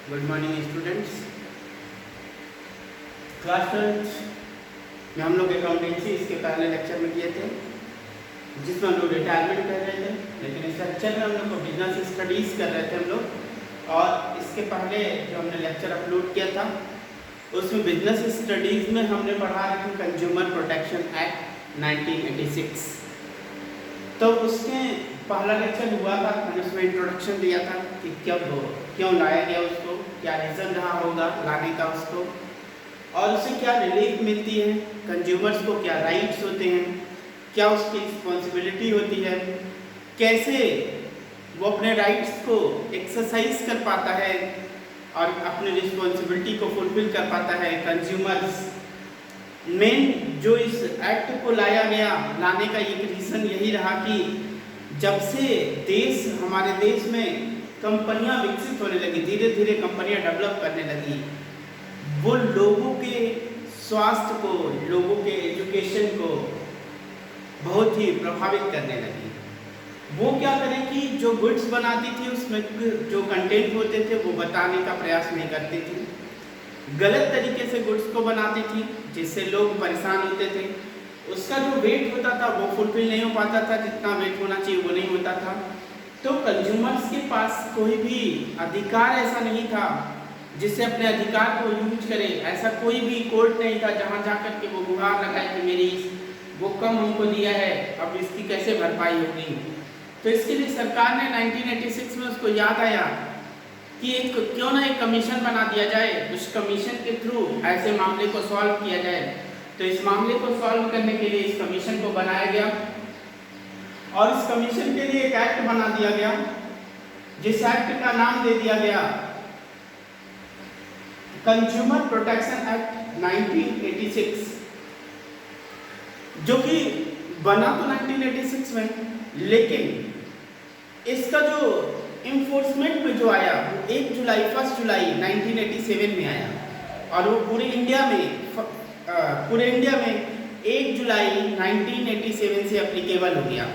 Good morning students. Class 12 में हम लोग अकाउंटेंसी इसके पहले लेक्चर में किए थे, जिसमें हम लोग रिटायरमेंट कर रहे थे, लेकिन इस लेक्चर में हम लोग को बिजनेस स्टडीज़ कर रहे थे हम लोग। और इसके पहले जो हमने लेक्चर अपलोड किया था उसमें बिजनेस स्टडीज़ में हमने पढ़ा रहे थे कंज्यूमर प्रोटेक्शन एक्ट 1986। तो उसमें पहला लेक्चर हुआ था, मैंने उसमें इंट्रोडक्शन दिया था कि क्यों लाया गया उसको, क्या रीज़न रहा होगा लाने का उसको, और उससे क्या रिलीफ मिलती है, कंज्यूमर्स को क्या राइट्स होते हैं, क्या उसकी रिस्पॉन्सिबिलिटी होती है, कैसे वो अपने राइट्स को एक्सरसाइज कर पाता है और अपनी रिस्पॉन्सिबिलिटी को फुलफिल कर पाता है कंज्यूमर्स। मेन जो इस एक्ट को लाया गया, लाने का एक रीज़न यही रहा कि जब से हमारे देश में कंपनियां विकसित होने लगी, धीरे धीरे कंपनियां डेवलप करने लगी, वो लोगों के स्वास्थ्य को, लोगों के एजुकेशन को बहुत ही प्रभावित करने लगी। वो क्या करें कि जो गुड्स बनाती थी उसमें जो कंटेंट होते थे वो बताने का प्रयास नहीं करती थी, गलत तरीके से गुड्स को बनाती थी, जिससे लोग परेशान होते थे। उसका जो वेट होता था वो फुलफिल नहीं हो पाता था, जितना वेट होना चाहिए वो नहीं होता था। तो कंज्यूमर्स के पास कोई भी अधिकार ऐसा नहीं था जिससे अपने अधिकार को यूज करे। ऐसा कोई भी कोर्ट नहीं था जहां जाकर के वो गुहार लगाए कि मेरी वो कम हमको दिया है, अब इसकी कैसे भरपाई होगी। तो इसके लिए सरकार ने 1986 में उसको याद आया कि क्यों ना एक कमीशन बना दिया जाए, उस कमीशन के थ्रू ऐसे मामले को सॉल्व किया जाए। तो इस मामले को सॉल्व करने के लिए इस कमीशन को बनाया गया और इस कमीशन के लिए एक एक्ट बना दिया गया, जिस एक्ट का नाम दे दिया गया कंज्यूमर प्रोटेक्शन एक्ट 1986, जो कि बना तो 1986 में, लेकिन इसका जो इन्फोर्समेंट में जो आया वो 1 जुलाई 1987 में आया और वो पूरे इंडिया में 1 जुलाई 1987 से एप्लीकेबल हो गया।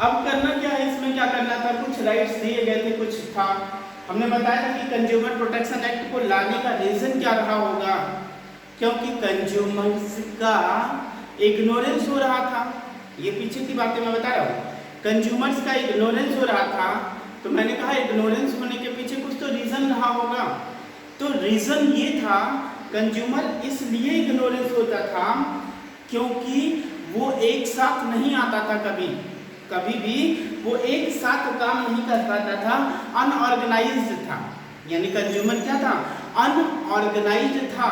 अब करना क्या है, इसमें क्या करना था, कुछ राइट्स दिए गए थे, कुछ था। हमने बताया था कि कंज्यूमर प्रोटेक्शन एक्ट को लाने का रीज़न क्या रहा होगा, क्योंकि कंज्यूमर्स का इग्नोरेंस हो रहा था। ये पीछे की बातें मैं बता रहा हूँ, कंज्यूमर्स का इग्नोरेंस हो रहा था। तो मैंने कहा इग्नोरेंस होने के पीछे कुछ तो रीज़न रहा होगा। तो रीज़न ये था, कंज्यूमर इसलिए इग्नोरेंस होता था क्योंकि वो एक साथ नहीं आता था, कभी भी वो एक साथ काम नहीं कर पाता था, अनऑर्गेनाइज्ड था। यानी कंज्यूमर क्या था, अनऑर्गेनाइज्ड था।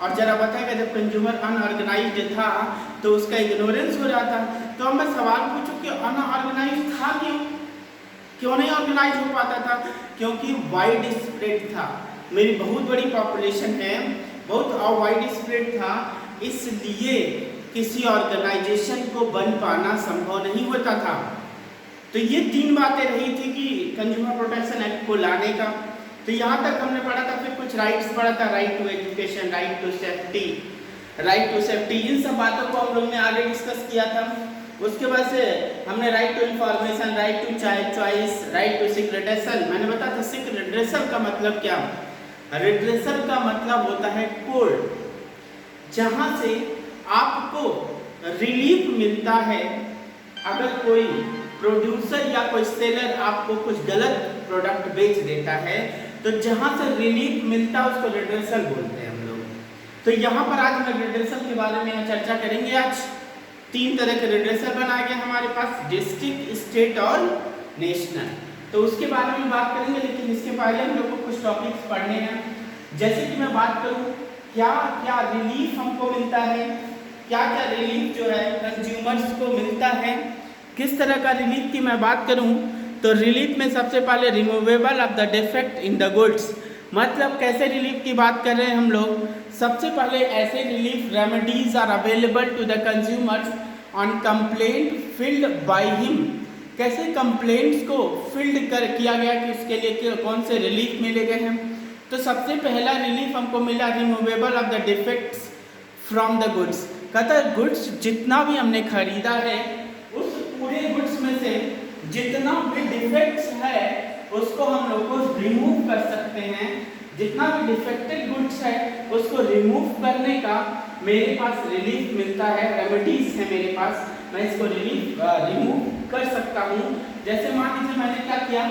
और जरा बताएगा, जब कंज्यूमर अनऑर्गेनाइज्ड था तो उसका इग्नोरेंस हो रहा था। तो अब मैं सवाल पूछूं कि अनऑर्गेनाइज्ड था क्यों नहीं ऑर्गेनाइज हो पाता था, क्योंकि वाइड स्प्रेड था। मेरी बहुत बड़ी पॉपुलेशन है, बहुत वाइड स्प्रेड था, इसलिए किसी ऑर्गेनाइजेशन को बन पाना संभव नहीं होता था। तो ये 3 बातें रही थी कि कंज्यूमर प्रोटेक्शन एक्ट को लाने का। तो यहाँ तक हमने पढ़ा था, फिर कुछ राइट्स पढ़ा था, right to education, right to safety, इन सब बातों को हम लोग ने आगे डिस्कस किया था। उसके बाद से हमने right to information, right to choice, right to seek redressal. मैंने बताया था सिक रिड्रेसल का मतलब क्या, रिड्रेसल का मतलब होता है कोर्ट, जहां से आपको रिलीफ मिलता है अगर कोई प्रोड्यूसर या कोई सेलर आपको कुछ गलत प्रोडक्ट बेच देता है, तो जहां से रिलीफ मिलता है उसको रिड्रेसल बोलते हैं हम लोग। तो यहाँ पर आज हम रिड्रेसल के बारे में चर्चा करेंगे। आज 3 तरह के रिड्रेसल बनाए गए हमारे पास, डिस्ट्रिक्ट, स्टेट और नेशनल। तो उसके बारे में बात करेंगे, लेकिन इसके पहले हम लोग को कुछ टॉपिक्स पढ़ने हैं। जैसे कि मैं बात करूं क्या क्या रिलीफ हमको मिलता है, क्या क्या रिलीफ जो है कंज्यूमर्स को मिलता है, किस तरह का रिलीफ की मैं बात करूं तो रिलीफ में सबसे पहले removable of the defect in the goods. मतलब कैसे रिलीफ की बात कर रहे हैं हम लोग, सबसे पहले ऐसे relief remedies are available to the consumers on complaint filed by him. कैसे कंप्लेंट्स को फिल्ड किया गया कि उसके लिए कौन से रिलीफ मिले गए हैं। तो सबसे पहला रिलीफ हमको मिला removable of the defects from the goods. कहता है गुड्स जितना भी हमने खरीदा है उस पूरे गुड्स में से जितना भी डिफेक्ट्स है उसको हम लोग को रिमूव कर सकते हैं, जितना भी डिफेक्टेड गुड्स है उसको रिमूव करने का मेरे पास रिलीफ मिलता है, रेमेडीज है मेरे पास, मैं इसको रिमूव कर सकता हूँ। जैसे मान लीजिए मैंने क्या किया,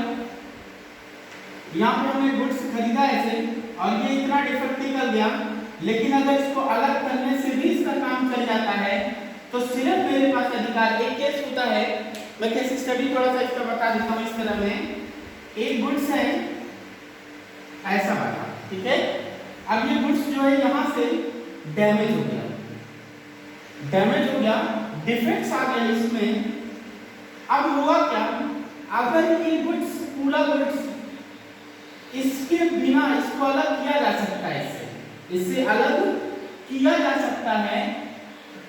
यहाँ पे हमने गुड्स खरीदा ऐसे और ये इतना डिफेक्ट निकल गया, लेकिन अगर इसको अलग करने से भी इसका काम चल जाता है तो सिर्फ मेरे पास अधिकार, एक केस होता है, मैं केस स्टडी थोड़ा सा इसका बता देता हूँ। इस तरह में एक गुड्स है ऐसा वाला, ठीक है। अब ये गुड्स जो है यहाँ से डैमेज हो गया, डिफेक्ट्स आ गए इसमें। अब हुआ क्या, अगर ये गुड्स पूरा गुड्स इसके बिना इसको अलग किया जा सकता है, इससे अलग किया जा सकता है,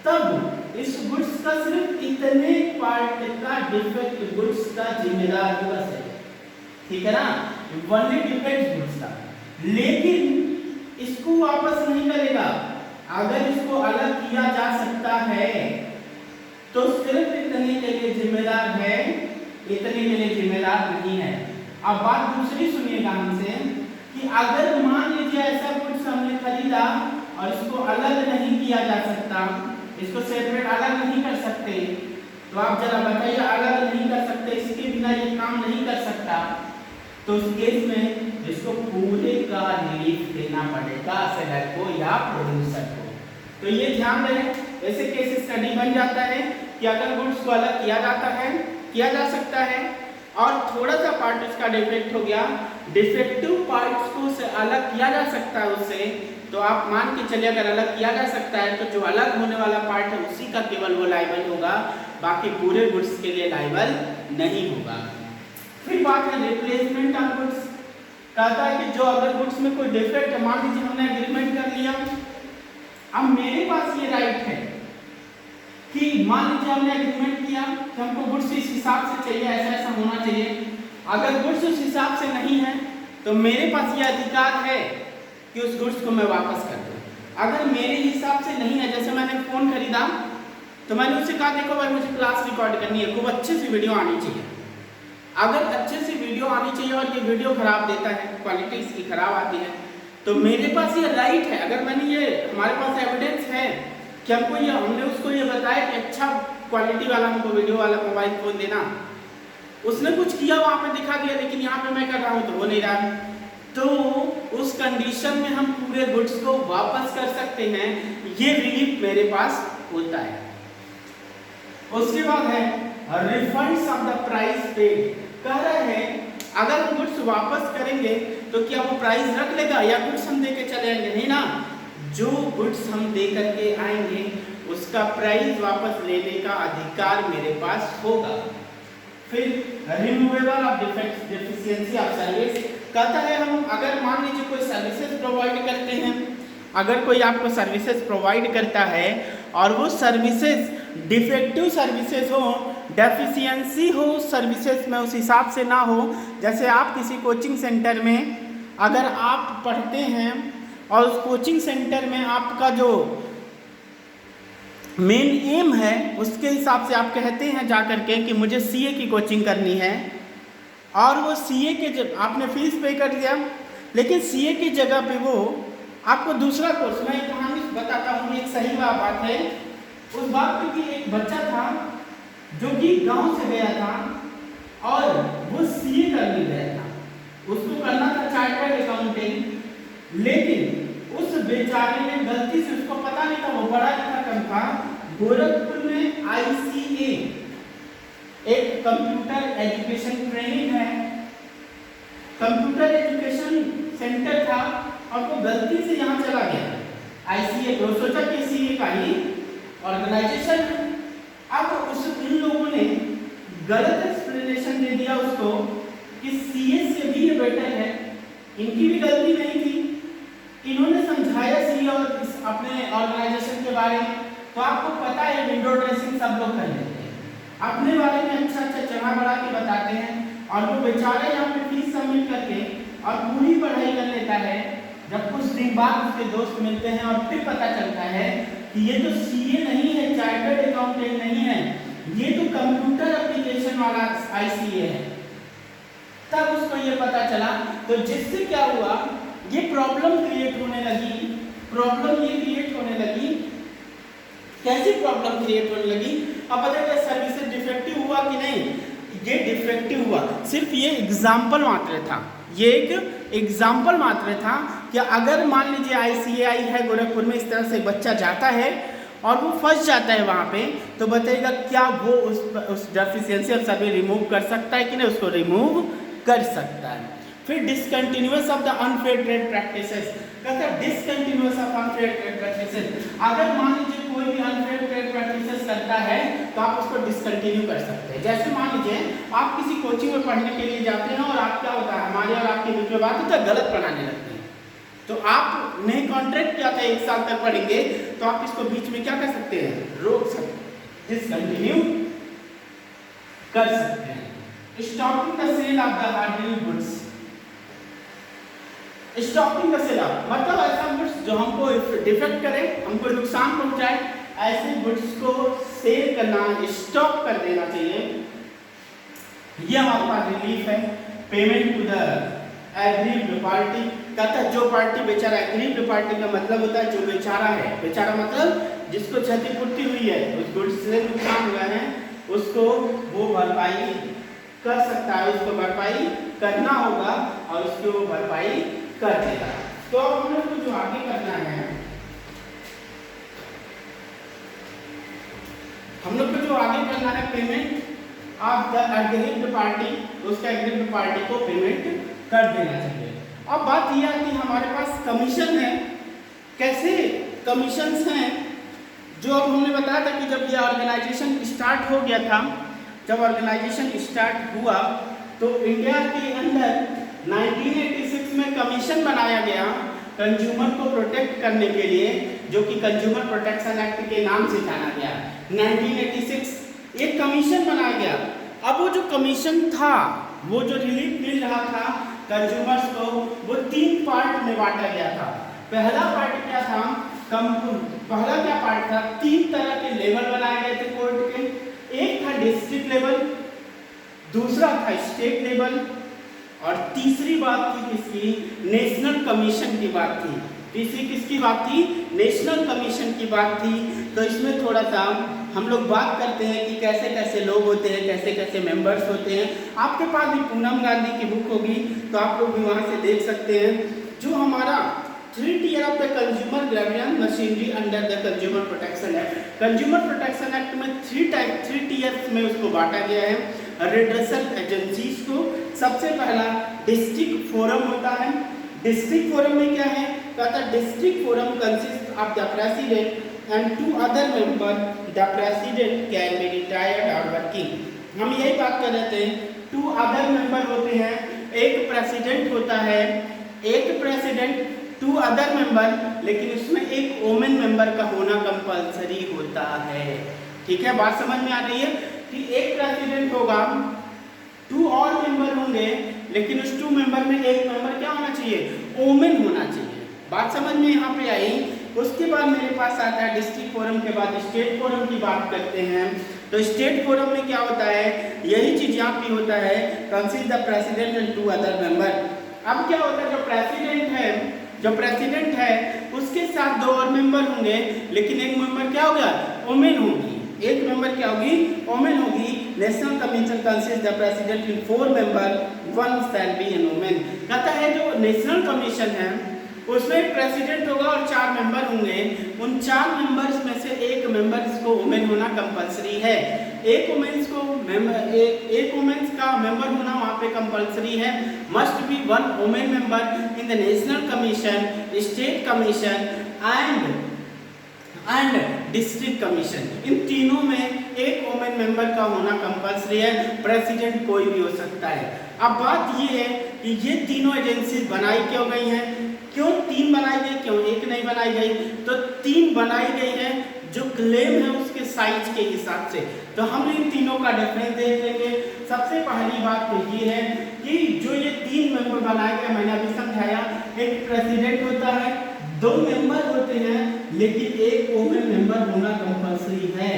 तब इस गुड्स का सिर्फ इतने पार्ट का डिफेक्ट गुड्स का जिम्मेदार होगा, ठीक है ना, वनली डिफेक्ट गुड्स का। लेकिन इसको वापस नहीं करेगा। अगर इसको अलग किया जा सकता है तो सिर्फ इतने के लिए जिम्मेदार है, इतने के लिए जिम्मेदार नहीं है। अब बात दूसरी सुनिएगा हमसे कि अगर मान लीजिए ऐसा कुछ हमने खरीदा और इसको अलग नहीं किया जा सकता, इसको सेपरेट अलग नहीं कर सकते, तो आप जरा बताइए, अलग नहीं कर सकते, इसके बिना ये काम नहीं कर सकता, तो उस केस में इसको पूरे का रिलीफ देना पड़ेगा सेलर को या प्रोड्यूसर को। तो ये ध्यान रहे, ऐसे केस स्टडी बन जाता है कि अगर गुड्स को अलग किया जाता है, किया जा सकता है और थोड़ा सा पार्ट उसका डिफेक्ट हो गया, डिफेक्टिव पार्ट्स को से अलग किया जा सकता है उससे, तो आप मान के चलिए अगर अलग किया जा सकता है तो जो अलग होने वाला पार्ट है उसी का केवल वो लायबल होगा, बाकी पूरे गुड्स के लिए लायबल नहीं होगा। फिर बात है रिप्लेसमेंट ऑफ गुड्स। कहता है कि जो अगर गुड्स में कोई डिफेक्ट है, मान लीजिए हमने एग्रीमेंट कर लिया, अब मेरे पास ये राइट है कि मान लीजिए हमने एग्रीमेंट किया कि हमको गुड्स इस हिसाब से चाहिए, ऐसा ऐसा होना चाहिए। अगर गुड्स उस हिसाब से नहीं है तो मेरे पास ये अधिकार है कि उस गुड्स को मैं वापस कर दूं। अगर मेरे हिसाब से नहीं है, जैसे मैंने फोन खरीदा तो मैंने उससे कहा देखो भाई मुझे क्लास रिकॉर्ड करनी है, खूब अच्छे से वीडियो आनी चाहिए। अगर अच्छे से वीडियो आनी चाहिए और ये वीडियो खराब देता है, क्वालिटी इसकी खराब आती है, तो मेरे पास ये राइट है, अगर मैंने ये हमारे पास एविडेंस है कि हमको ये हमने उसको ये बताया कि अच्छा क्वालिटी वाला हमको वीडियो वाला मोबाइल फोन देना, उसने कुछ किया वहाँ पे दिखा दिया, लेकिन यहाँ पे मैं कर रहा हूँ तो हो नहीं रहा है, तो उस कंडीशन में हम पूरे गुड्स को वापस कर सकते हैं, ये रिलीफ मेरे पास होता है। उसके बाद है refunds of the price paid. कह रहा है अगर हम गुड्स वापस करेंगे तो क्या वो प्राइस रख लेगा या गुड्स हम दे के चले आएंगे? नहीं ना, जो गुड्स हम दे करके आएंगे उसका प्राइस वापस लेने का अधिकार मेरे पास होगा। फिर removable of defects deficiency of service. कहता है हम अगर मान लीजिए कोई सर्विसेज प्रोवाइड करते हैं, अगर कोई आपको सर्विसेज प्रोवाइड करता है और वो सर्विसेज डिफेक्टिव सर्विसेज हो, डेफिशिएंसी हो सर्विसेज में, उस हिसाब से ना हो, जैसे आप किसी कोचिंग सेंटर में अगर आप पढ़ते हैं और उस कोचिंग सेंटर में आपका जो मेन एम है उसके हिसाब से आप कहते हैं जा करके कि मुझे सीए की कोचिंग करनी है, और वो सीए के जब आपने फीस पे कर दिया, लेकिन सीए की जगह पे वो आपको दूसरा कोर्स, मैं एक कहानी बताता हूँ, एक सही बात है। उस बात पे कि एक बच्चा था जो कि गांव से गया था और वो सीए करने गया था, उसको करना था चार्टर्ड अकाउंटेंट, लेकिन उस बेचारे ने गलती से, उसको पता नहीं था, वो पढ़ा लिखा कम था, गोरखपुर में आईसीए एक कंप्यूटर एजुकेशन ट्रेनिंग है, कंप्यूटर एजुकेशन सेंटर था, और वो गलती से यहाँ चला गया आईसीए को, सोचा कि सीए का ही ऑर्गेनाइजेशन। अब उस इन लोगों ने गलत एक्सप्लेनेशन दे दिया उसको कि सीए से भी ये बेटर है, इनकी भी गलती नहीं थी, इन्होंने समझाया सीए और इस अपने ऑर्गेनाइजेशन के बारे में। तो आपको पता है विंडो ड्रेसिंग सब लोग कर लेते हैं, अपने बारे में अच्छा अच्छा चढ़ा बढ़ा के बताते हैं, और वो बेचारा यहाँ पे फीस सबमिट करके और पूरी पढ़ाई कर लेता है। जब कुछ दिन बाद उसके दोस्त मिलते हैं और फिर पता चलता है कि ये तो सीए नहीं है, चार्टर्ड अकाउंटेंट नहीं है, ये तो कंप्यूटर एप्लीकेशन वाला आईसीए है, तब उसको ये पता चला। तो जिससे क्या हुआ ये प्रॉब्लम क्रिएट होने लगी, प्रॉब्लम ये क्रिएट होने लगी। कैसी प्रॉब्लम क्रिएट होने लगी? अब बताइए सर्विसेज डिफेक्टिव हुआ कि नहीं? ये डिफेक्टिव हुआ। सिर्फ ये एग्जाम्पल मात्र था, ये एक एग्जाम्पल मात्र था कि अगर मान लीजिए ICAI है गोरखपुर में, इस तरह से बच्चा जाता है और वो फंस जाता है वहाँ पे, तो बताइएगा क्या वो उस डेफिशिएंसी ऑफ सर्वे रिमूव कर सकता है कि नहीं? उसको रिमूव कर सकता है। फिर discontinuous of the unfair trade practices, कहता है discontinuous of unfair trade practices. अगर मान लीजिए कोई भी अनफेयर ट्रेड प्रैक्टिसेस करता है तो आप उसको डिसकंटिन्यू कर सकते हैं। जैसे मान लीजिए आप किसी कोचिंग में पढ़ने के लिए जाते हैं और आप क्या होता है, हमारे और आपके बीच में बात होता है, गलत पढ़ाने लगते हैं, तो आप ने कॉन्ट्रैक्ट किया था 1 साल तक पढ़ेंगे, तो आप इसको बीच में क्या कर सकते हैं? रोक सकते हैं, डिसकंटिन्यू कर सकते हैं। Stopping the sale of the hardware goods, stopping the sale of मतलब ऐसा गुड्स जो हमको डिफेक्ट करे, हमको नुकसान पहुंचाए, ऐसे गुड्स को सेल करना, स्टॉप कर देना चाहिए। ये हमारे पास रिलीफ है। Payment to the aggrieved party, कहता है जो पार्टी बेचारा, एग्रीव्ड पार्टी का मतलब होता है जो बेचारा है, बेचारा मतलब जिसको क्षतिपूर्ति हुई है, उस गुड्स से नुकसान हुआ है, उसको वो भरपाई कर सकता है, उसको भरपाई करना होगा और उसकी वो भरपाई कर देगा। तो अब हम लोग को जो आगे करना है, हम लोग को जो आगे करना है, payment of the aggrieved party, उसका एग्रीव्ड पार्टी को पेमेंट कर देना चाहिए। अब बात यह है कि हमारे पास कमीशन है। कैसे कमीशंस हैं? जो अब हमने बताया था कि जब ये ऑर्गेनाइजेशन स्टार्ट हो गया था, जब ऑर्गेनाइजेशन स्टार्ट हुआ तो इंडिया के अंदर 1986 में कमीशन बनाया गया कंज्यूमर को प्रोटेक्ट करने के लिए, जो कि कंज्यूमर प्रोटेक्शन एक्ट के नाम से जाना गया। 1986 एक कमीशन बनाया गया। अब वो जो कमीशन था, वो जो रिलीफ मिल रहा था कंज्यूमर्स को, वो 3 पार्ट में बांटा गया था। पहला पार्ट क्या था? पहला क्या पार्ट था? 3 तरह के लेवल बनाए गए थे कोर्ट के। एक था डिस्ट्रिक्ट लेवल, दूसरा था स्टेट लेवल, और तीसरी बात थी किसकी? नेशनल कमीशन की बात थी। तीसरी किसकी बात थी? नेशनल कमीशन की बात थी। तो इसमें थोड़ा सा हम लोग बात करते हैं कि कैसे कैसे लोग होते हैं, कैसे कैसे मेंबर्स होते हैं। आपके पास भी पूनम गांधी की बुक होगी तो आप लोग भी वहाँ से देख सकते हैं। जो हमारा 3 tier of the consumer grievance machinery under the consumer protection act, consumer protection act में 3 tiers में उसको बांटा गया है। रिड्रेसल एजेंसीज को सबसे पहला डिस्ट्रिक्ट फोरम होता है। डिस्ट्रिक्ट फोरम में क्या है? कहता district forum consist of the president and 2 other member. The president can be retired और वर्किंग। हम यही बात कर रहे थे, 2 other मेंबर होते हैं। एक प्रेसिडेंट होता है, एक प्रेसिडेंट, 2 other मेंबर, लेकिन उसमें एक वोमेन मेंबर का होना कंपलसरी होता है। ठीक है, बात समझ में आ रही है कि एक प्रेसिडेंट होगा, 2 और मेंबर होंगे, लेकिन उस 2 मेंबर में एक मेंबर क्या होना चाहिए? वोमेन होना चाहिए। बात समझ में यहाँ पे आई। उसके बाद मेरे पास आता है डिस्ट्रिक्ट फोरम के बाद स्टेट फोरम की बात करते हैं। तो स्टेट फोरम में क्या होता है? यही चीज यहाँ पे होता है, consist the president and 2 other member. अब क्या होता है? जो प्रेसिडेंट है उसके साथ 2 और मेंबर होंगे, लेकिन एक मेंबर क्या होगा? वोमेन होगी। एक मेंबर क्या होगी? वोमेन होगी। National commission consist the president in 4 member, 1 shall be an women. कहता है जो नेशनल कमीशन है उसमें एक प्रेसिडेंट होगा और 4 मेंबर होंगे। उन 4 मेंबर्स में से एक मेंबर्स को वोमेन होना कंपलसरी है। एक वोमेन्स का मेंबर होना वहाँ पे कंपलसरी है। Must be 1 women member in the national commission, state commission and district commission. इन तीनों में एक वोमेन मेंबर का होना कंपलसरी है। प्रेसिडेंट कोई भी हो सकता है। अब बात ये है कि ये तीनों एजेंसी बनाई क्यों गई हैं? क्यों 3 बनाई गई, क्यों 1 नहीं बनाई गई? तो 3 बनाई गई है जो क्लेम है उसके साइज के हिसाब से। तो हम इन तीनों का डिफरेंस देख लेंगे। सबसे पहली बात तो ये है कि जो ये 3 मेंबर बनाए गए, मैंने अभी समझाया, एक प्रेसिडेंट होता है, 2 मेंबर होते हैं, लेकिन एक वोमेन मेंबर होना कंपलसरी है।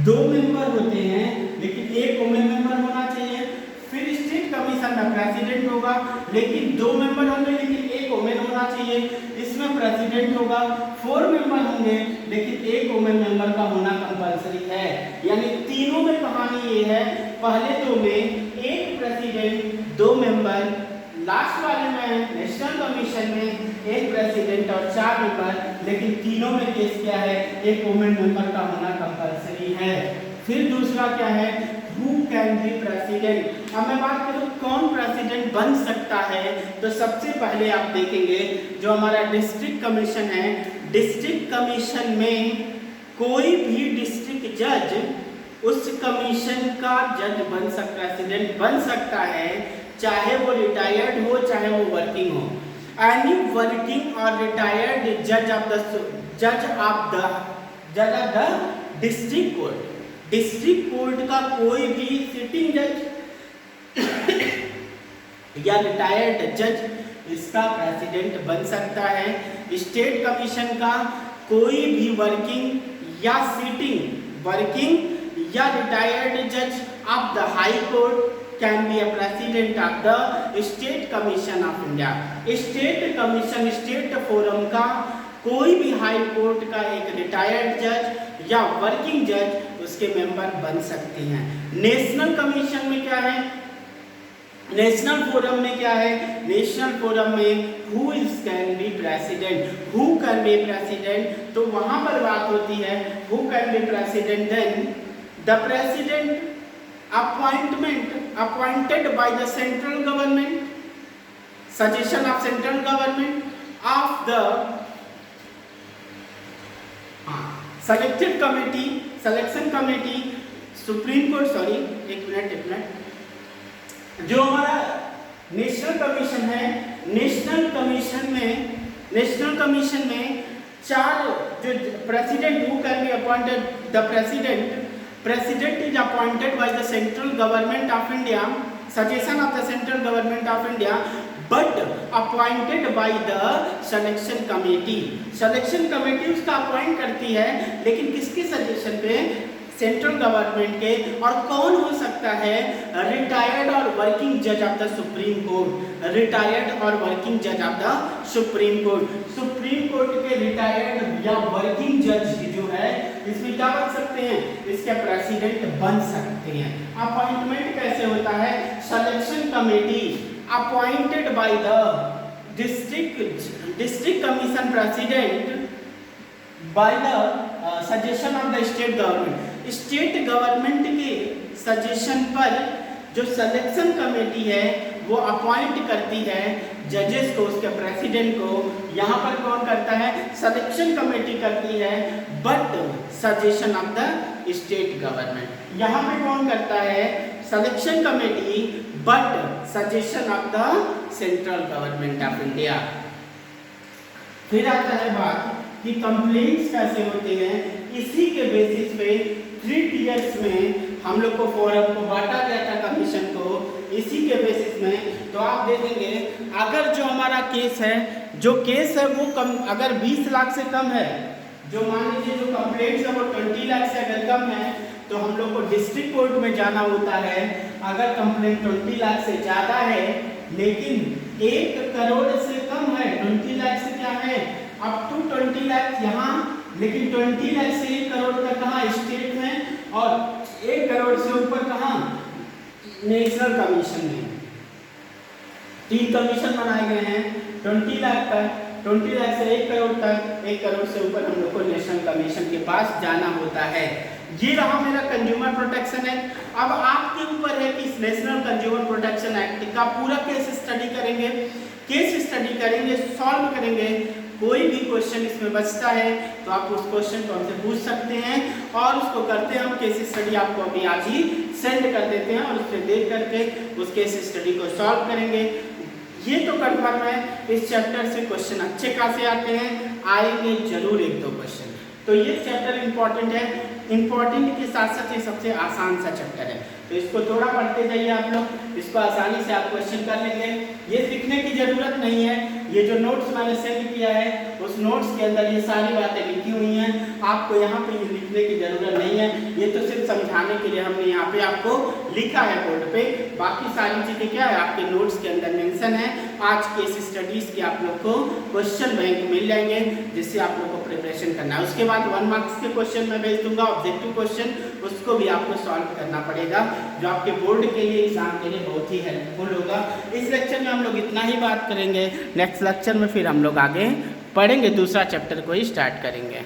2 मेंबर होते हैं लेकिन एक वोमेन मेंबर होना चाहिए। फिर स्टेट कमीशन में प्रेसिडेंट होगा, लेकिन 2 मेंबर होंगे लेकिन एक वोमेन होना चाहिए, इसमें प्रेसिडेंट होगा, 4 मेंबर होंगे, लेकिन एक वुमेन मेंबर का होना कंपलसरी है। यानी तीनों में कहानी ये है, पहले दो में एक प्रेसिडेंट 2 मेंबर, लास्ट वाले में नेशनल कमीशन में एक प्रेसिडेंट और 4 मेंबर, लेकिन तीनों में केस क्या है, एक वुमेन मेंबर का होना कंपलसरी है। फिर दूसरा क्या है, हु कैन बी प्रेसिडेंट। अब मैं बात करूं कौन प्रेसिडेंट बन सकता है, तो सबसे पहले आप देखेंगे जो हमारा डिस्ट्रिक्ट कमीशन है, डिस्ट्रिक्ट कमीशन में कोई भी डिस्ट्रिक्ट जज उस कमीशन का जज बन सकता है, प्रेसिडेंट बन सकता है, चाहे वो रिटायर्ड हो चाहे वो वर्किंग हो। एनी वर्किंग और रिटायर्ड जज of the district court, district court का कोई भी सिटिंग जज या रिटायर्ड जज इसका प्रेसिडेंट बन सकता है। स्टेट कमीशन का कोई भी वर्किंग या सिटिंग वर्किंग या रिटायर्ड जज of the high court can be a president of the state commission of India. State commission, state forum का कोई भी हाई कोर्ट का एक रिटायर्ड जज या वर्किंग जज उसके मेंबर बन सकते हैं। नेशनल कमीशन में क्या है, नेशनल फोरम में क्या है, नेशनल फोरम में who is can be president, who can be president, तो वहां पर बात होती है who can be president, then the president appointed by the central government, suggestion of central government of the selected committee, selection committee, supreme court, sorry एक minute, जो हमारा national commission है, नेशनल कमीशन में 4 जो president who can be appointed, the President is appointed by the central government of India, suggestion of the central government of India, but appointed by the selection committee. Selection committee उसका appoint करती है, लेकिन किसके suggestion पे, central government के। और कौन हो सकता है, रिटायर्ड और वर्किंग जज of the supreme court, retired और वर्किंग जज of the supreme court. Supreme court के रिटायर्ड या वर्किंग जज जो है इसमें क्या बन सकते हैं, इसके प्रेसिडेंट बन सकते हैं। अपॉइंटमेंट कैसे होता है, selection committee appointed by the district commission president by the suggestion of the state government. State government के सजेशन पर जो सिलेक्शन कमेटी है वो अपॉइंट करती है जजेस को, उसके प्रेसिडेंट को। यहाँ पर कौन करता है, सिलेक्शन कमेटी करती है, but suggestion of the state government. यहाँ पे कौन करता है, selection committee, but suggestion of the central government of India. फिर आता है बात कि कंप्लेंट्स कैसे होते हैं। इसी के बेसिस पे 3 टीयर्स में हम लोग को फोरम को बांटा गया था, कमीशन को, इसी के बेसिस में। तो आप देखेंगे अगर जो हमारा केस है, जो केस है वो कम, अगर 20 लाख से कम है, जो मान लीजिए जो कंप्लेंट्स है वो 20 लाख से अगर कम है, तो हम लोग को डिस्ट्रिक्ट कोर्ट में जाना होता है। अगर कंप्लेंट 20 लाख से ज़्यादा है लेकिन 1 करोड़ से कम है, 20 लाख से क्या है अप टू 20 लाख यहाँ, लेकिन 20 लाख से 1 करोड़ तक कहाँ, स्टेट में, और 1 करोड़ से ऊपर कहाँ, नेशनल कमीशन में। 3 कमीशन बनाए गए हैं 20 लाख तक, 20 लाख से 1 करोड़ तक, 1 करोड़ से ऊपर हम लोग को नेशनल कमीशन के पास जाना होता है। ये रहा मेरा कंज्यूमर प्रोटेक्शन एक्ट। अब आपके ऊपर है कि इस नेशनल कंज्यूमर प्रोटेक्शन एक्ट का पूरा केस स्टडी करेंगे, सॉल्व करेंगे। कोई भी क्वेश्चन इसमें बचता है तो आप उस क्वेश्चन को हमसे पूछ सकते हैं, और उसको करते हैं हम केस स्टडी, आपको अभी आज ही सेंड कर देते हैं, और उस पर देख करके उस केस स्टडी को सॉल्व करेंगे। ये तो कंफर्म है, इस चैप्टर से क्वेश्चन अच्छे खासे आते हैं, आएंगे जरूर 1-2 क्वेश्चन। तो ये चैप्टर इंपॉर्टेंट है, इंपॉर्टेंट के साथ साथ ये सबसे आसान सा चैप्टर है, तो इसको थोड़ा पढ़ते जाइए आप लोग। इसको आसानी से आप क्वेश्चन कर लेंगे। ये लिखने की ज़रूरत नहीं है, ये जो नोट्स मैंने सेंड किया है उस नोट्स के अंदर ये सारी बातें लिखी हुई हैं, आपको यहाँ पे ये लिखने की ज़रूरत नहीं है। ये तो सिर्फ समझाने के लिए हमने यहाँ पे आपको लिखा है बोर्ड पे, बाकी सारी चीज़ें क्या है आपके नोट्स के अंदर मेंशन है। आज के इस स्टडीज़ के आप लोग को क्वेश्चन बैंक मिल जाएंगे जिससे आप लोग को प्रिपरेशन करना है। उसके बाद 1 मार्क्स के क्वेश्चन मैं भेज दूंगा, ऑब्जेक्टिव क्वेश्चन, उसको भी आपको सॉल्व करना पड़ेगा जो आपके बोर्ड के लिए एग्जाम के लिए बहुत ही हेल्पफुल होगा। इस लेक्चर में हम लोग इतना ही बात करेंगे, नेक्स्ट लेक्चर में फिर हम लोग आगे पढ़ेंगे, दूसरा चैप्टर को ही स्टार्ट करेंगे।